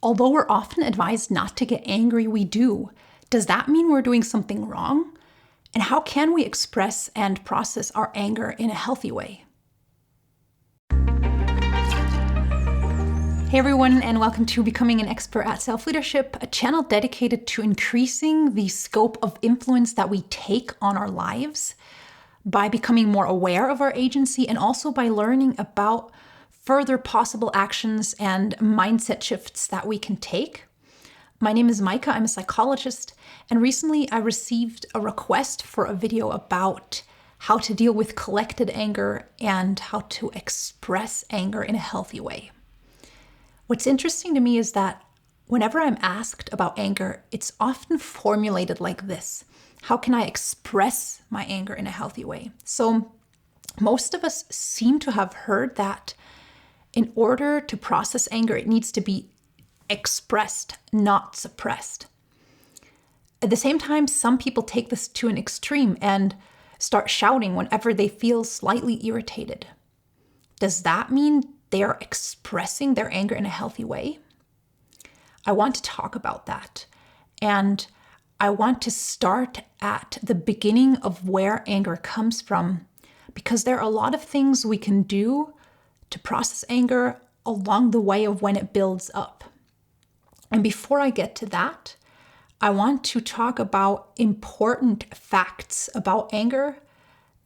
Although we're often advised not to get angry, we do. Does that mean we're doing something wrong? And how can we express and process our anger in a healthy way? Hey everyone, and welcome to Becoming an Expert at Self-Leadership, a channel dedicated to increasing the scope of influence that we take on our lives by becoming more aware of our agency and also by learning about further possible actions and mindset shifts that we can take. My name is Maika, I'm a psychologist, and recently I received a request for a video about how to deal with collected anger and how to express anger in a healthy way. What's interesting to me is that whenever I'm asked about anger, it's often formulated like this. How can I express my anger in a healthy way? So most of us seem to have heard that in order to process anger, it needs to be expressed, not suppressed. At the same time, some people take this to an extreme and start shouting whenever they feel slightly irritated. Does that mean they are expressing their anger in a healthy way? I want to talk about that. And I want to start at the beginning of where anger comes from, because there are a lot of things we can do to process anger along the way of when it builds up. And before I get to that, I want to talk about important facts about anger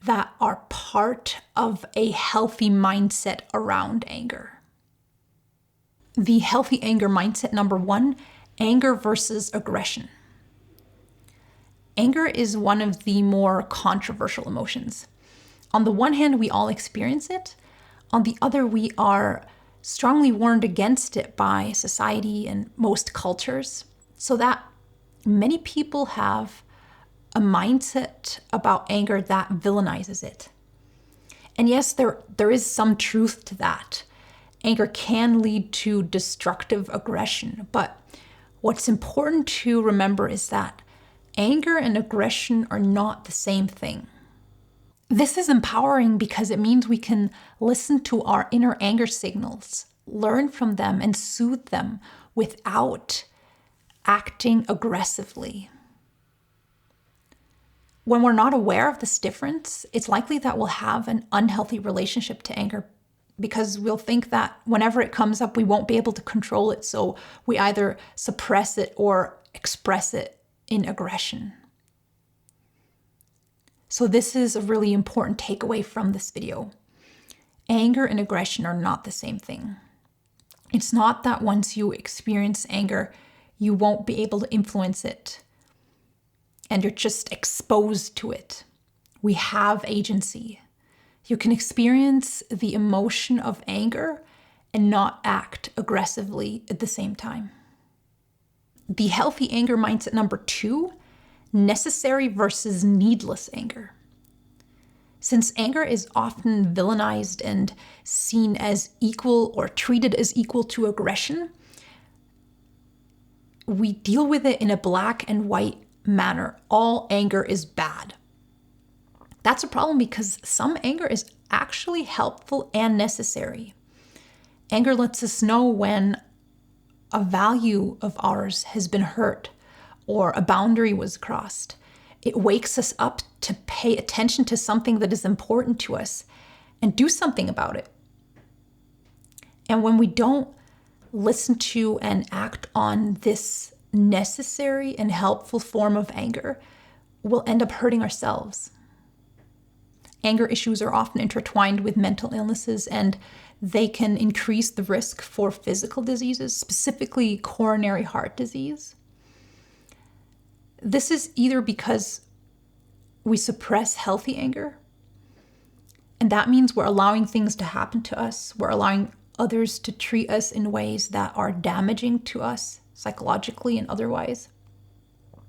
that are part of a healthy mindset around anger. The healthy anger mindset number 1, anger versus aggression. Anger is one of the more controversial emotions. On the one hand, we all experience it. On the other, we are strongly warned against it by society and most cultures, so that many people have a mindset about anger that villainizes it. And yes, there is some truth to that. Anger can lead to destructive aggression, but what's important to remember is that anger and aggression are not the same thing. This is empowering because it means we can listen to our inner anger signals, learn from them, and soothe them without acting aggressively. When we're not aware of this difference, it's likely that we'll have an unhealthy relationship to anger because we'll think that whenever it comes up, we won't be able to control it. So we either suppress it or express it in aggression. So this is a really important takeaway from this video. Anger and aggression are not the same thing. It's not that once you experience anger, you won't be able to influence it and you're just exposed to it. We have agency. You can experience the emotion of anger and not act aggressively at the same time. The healthy anger mindset number 2, necessary versus needless anger. Since anger is often villainized and seen as equal or treated as equal to aggression, we deal with it in a black and white manner. All anger is bad. That's a problem because some anger is actually helpful and necessary. Anger lets us know when a value of ours has been hurt or a boundary was crossed. It wakes us up to pay attention to something that is important to us and do something about it. And when we don't listen to and act on this necessary and helpful form of anger, we'll end up hurting ourselves. Anger issues are often intertwined with mental illnesses, and they can increase the risk for physical diseases, specifically coronary heart disease. This is either because we suppress healthy anger, and that means we're allowing things to happen to us. We're allowing others to treat us in ways that are damaging to us psychologically and otherwise.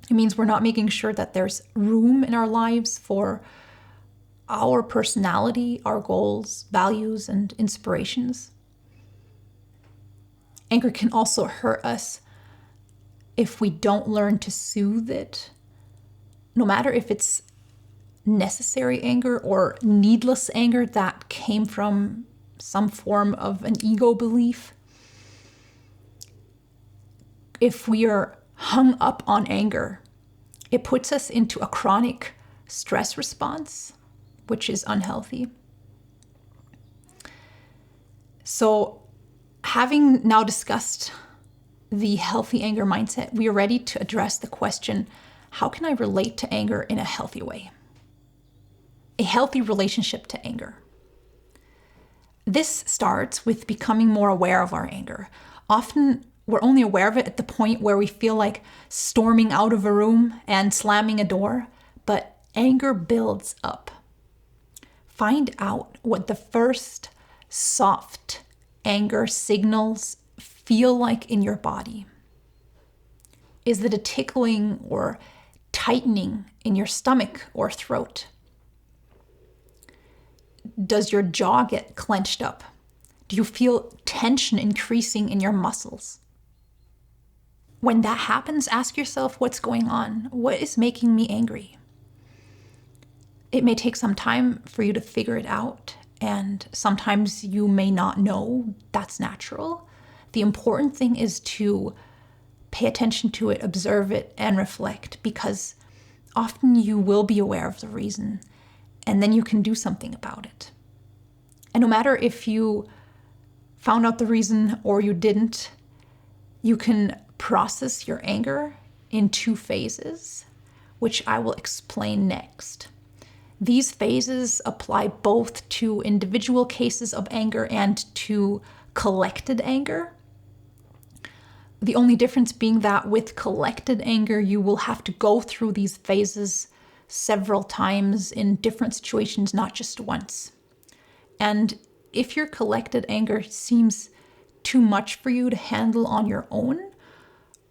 It means we're not making sure that there's room in our lives for our personality, our goals, values, and inspirations. Anger can also hurt us if we don't learn to soothe it, no matter if it's necessary anger or needless anger that came from some form of an ego belief. if we are hung up on anger, it puts us into a chronic stress response, which is unhealthy. So, having now discussed the healthy anger mindset, we are ready to address the question, how can I relate to anger in a healthy way? A healthy relationship to anger. This starts with becoming more aware of our anger. Often we're only aware of it at the point where we feel like storming out of a room and slamming a door, but anger builds up. Find out what the first soft anger signals feel like in your body. Is it a tickling or tightening in your stomach or throat? Does your jaw get clenched up? Do you feel tension increasing in your muscles? When that happens, ask yourself, what's going on? What is making me angry? It may take some time for you to figure it out, and sometimes you may not know. That's natural. The important thing is to pay attention to it, observe it, and reflect, because often you will be aware of the reason, and then you can do something about it. And no matter if you found out the reason or you didn't, you can process your anger in 2 phases, which I will explain next. These phases apply both to individual cases of anger and to collected anger. The only difference being that with collected anger, you will have to go through these phases several times in different situations, not just once. And if your collected anger seems too much for you to handle on your own,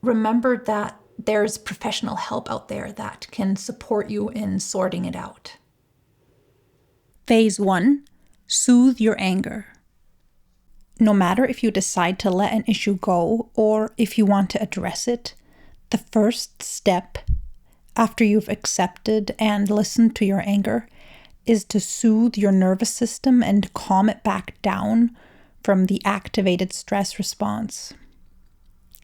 remember that there's professional help out there that can support you in sorting it out. Phase 1, soothe your anger. No matter if you decide to let an issue go or if you want to address it, the first step after you've accepted and listened to your anger is to soothe your nervous system and calm it back down from the activated stress response.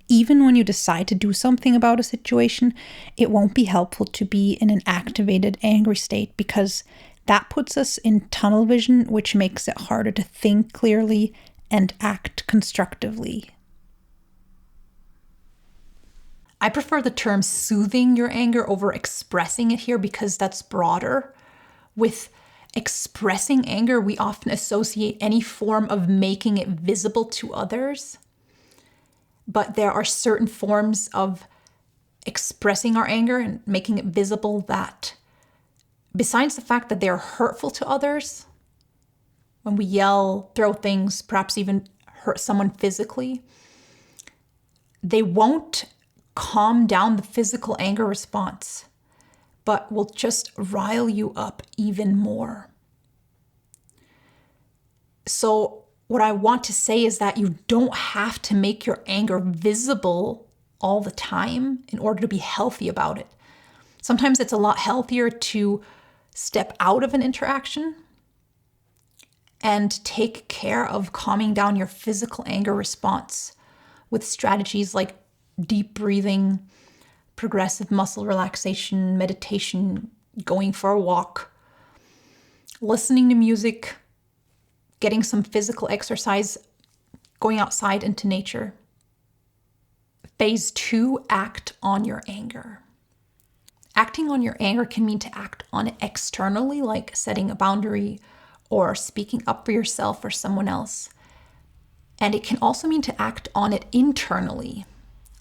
Even when you decide to do something about a situation, it won't be helpful to be in an activated angry state, because that puts us in tunnel vision, which makes it harder to think clearly and act constructively. I prefer the term soothing your anger over expressing it here because that's broader. With expressing anger, we often associate any form of making it visible to others. But there are certain forms of expressing our anger and making it visible that, besides the fact that they're hurtful to others, when we yell, throw things, perhaps even hurt someone physically, they won't calm down the physical anger response, but will just rile you up even more. So what I want to say is that you don't have to make your anger visible all the time in order to be healthy about it. Sometimes it's a lot healthier to step out of an interaction and take care of calming down your physical anger response with strategies like deep breathing, progressive muscle relaxation, meditation, going for a walk, listening to music, getting some physical exercise, going outside into nature. Phase 2, act on your anger. Acting on your anger can mean to act on it externally, like setting a boundary or speaking up for yourself or someone else. And it can also mean to act on it internally,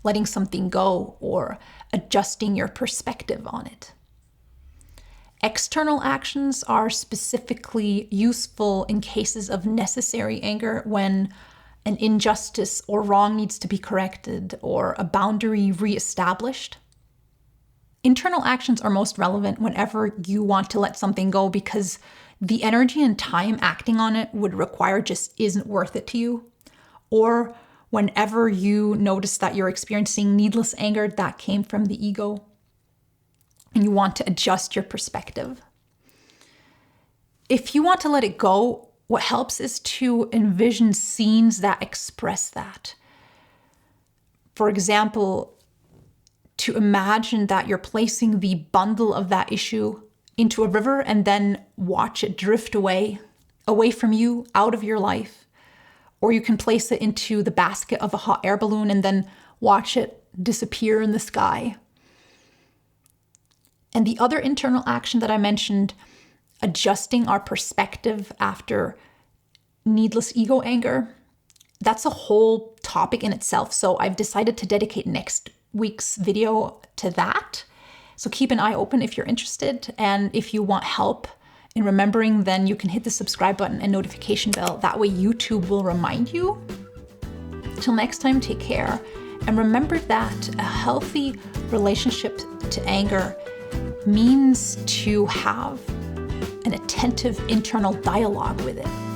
letting something go or adjusting your perspective on it. External actions are specifically useful in cases of necessary anger when an injustice or wrong needs to be corrected or a boundary reestablished. Internal actions are most relevant whenever you want to let something go because the energy and time acting on it would require just isn't worth it to you, or whenever you notice that you're experiencing needless anger that came from the ego and you want to adjust your perspective. If you want to let it go, what helps is to envision scenes that express that. For example, to imagine that you're placing the bundle of that issue into a river and then watch it drift away from you, out of your life. Or you can place it into the basket of a hot air balloon and then watch it disappear in the sky. And the other internal action that I mentioned, adjusting our perspective after needless ego anger, that's a whole topic in itself. So I've decided to dedicate next week's video to that. So keep an eye open if you're interested. And if you want help in remembering, then you can hit the subscribe button and notification bell. That way YouTube will remind you. Till next time, take care. And remember that a healthy relationship to anger means to have an attentive internal dialogue with it.